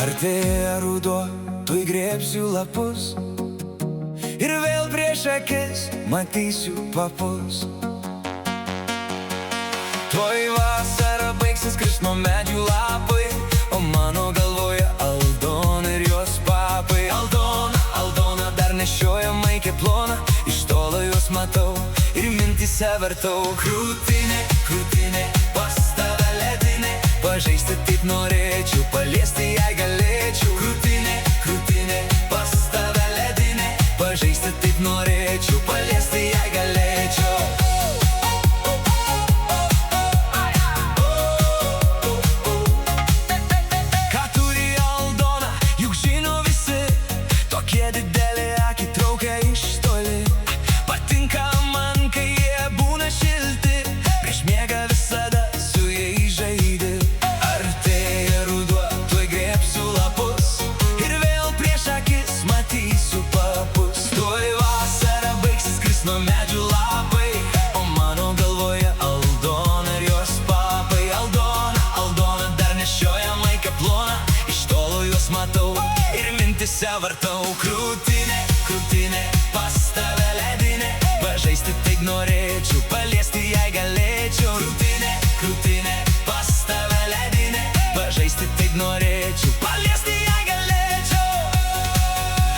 Artėja ruduo, tuoj grėbsiu lapus ir vėl prieš akis matysiu papus. Tuoj vasara baigsis, kris nuo medžių lapai, o mano galvoje Aldona ir jos papai. Aldona, Aldona dar nešioja maikę ploną, iš tolo juos matau ir mintyse vartau. Krūtinė, krūtinė, pas tave ledinė, pažaisti taip norėčiau, paliesti jai galėčiau. Krūtinė, krūtinė, pas tave ledinė, pažaisti taip norėčiau, paliesti jai galėčiau. Ką turi Aldona, juk žino visi, tokie dideli akį traukia iš toli. Patinka man, kai jie būna šilti, prieš miegą visada su jais žaidi. Artėja ruduo, tuoj grėbsiu lapus ir vėl prieš akis matysiu papus. Tuoj vasara baigsis, kris nuo medžių lapai, o mano galvoje Aldona ir jos papai. Aldona, Aldona dar nešioja maikę ploną, iš tolo juos matau ir mintyse vartau. Krūtinė, krūtinė, pas tave ledinė, pažaisti taip norėčiau, paliesti jai galėčiau. Krūtinė, krūtinė, pas tave ledinė, pažaisti taip norėčiau, paliesti jai galėčiau.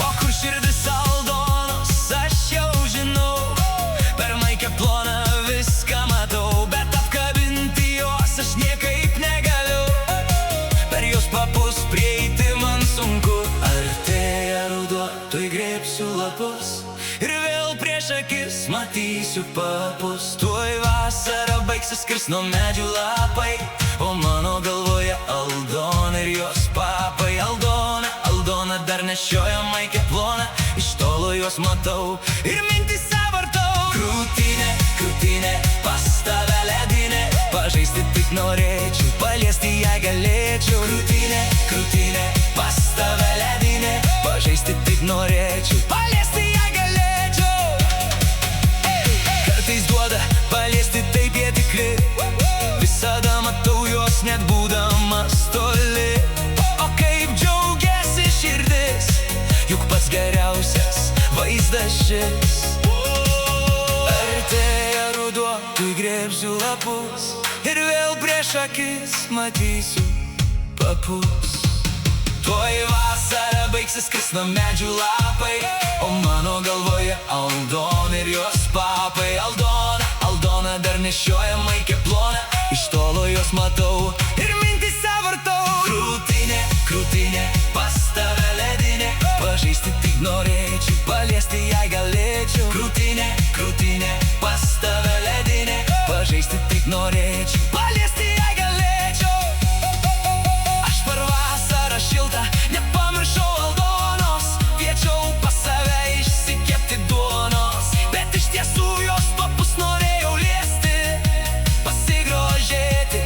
O kur širdis Aldonos, aš jau žinau, per maikę ploną viską matau, bet apkabinti jos aš niekaip negaliu, per jos papus prieiti man sunku. Artėja ruduo, tuoj grėbsiu lapus ir vėl prieš akis matysiu papus. Tuoj vasara baigsis, kris nuo medžių lapai, o mano galvoje Aldona ir jos papai. Aldona, Aldona dar nešioja maikę ploną, iš tolo juos matau ir mintyse vartau. Krūtinė, krūtinė, pas tave ledinė, pažaisti taip norėčiau, paliesti jai galėčiau. Krūtinė, krūtinė, pas tave ledinė, pažaisti taip norėčiau, paliesti jai galėčiau. Kartais duoda paliesti taip jie tikri, visada matau juos net būdamas toli. O kaip džiaugiasi širdis, juk pats geriausias vaizdas šis. Artėja ruduo, tuoj grėbsiu lapus ir vėl prieš akis matysiu papus. Tuoj vasara baigsis, kris nuo medžių lapai, o mano galvoje Aldona ir jos papai. Aldona, Aldona dar nešioja maikę ploną, iš tolo juos matau ir mintyse vartau. Krūtinė, krūtinė, pas tave ledinė, pažaisti tik norėčiau, paliesti jai galėčiau. Krūtinė, krūtinė, pas tave ledinė, pažaisti tik norėčiau, paliesti jai galėčiau. Aš per vasarą šiltą nepamiršau Aldonos, kviečiau pas save išsikepti duonos, bet iš tiesų jos papus norėjau liesti, pasigrožėti,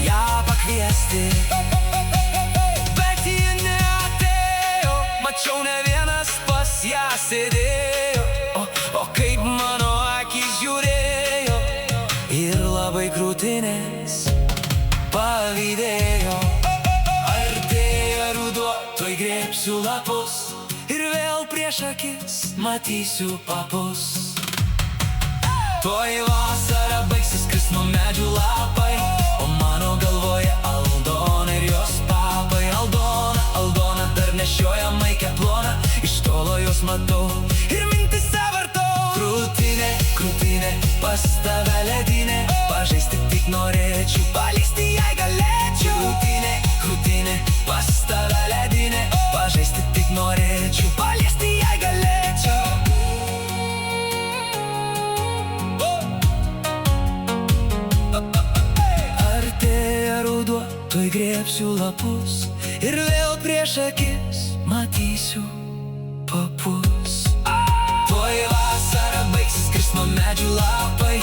ją pakviesti. Bet ji neatėjo, mačiau ne vienas pas ją sėdėjo, o kaip mano akys žiūrėjo ir labai krūtinės pavydėjo. Artėja ruduo, tuoj grėbsiu lapus ir vėl prieš akis matysiu papus. Tuoj vasara baigsis, kris nuo medžių lapai, o mano galvoje Aldona ir jos papai. Aldona, Aldona dar nešioja maikę ploną, iš tolo jos matau ir mintyse vartau. Krūtinė, krūtinė, pas tave ledinė, pažaisti tik norėčiau, paliesti jai galėčiau. Krūtinė, krūtinė, pas tave ledinė, pažaisti tik norėčiau, paliesti jai galėčiau. Artėja ruduo, tuoj grėbsiu lapus ir vėl prieš akis matysiu papus. Tuoj vasara baigsis, kris nuo medžių lapai,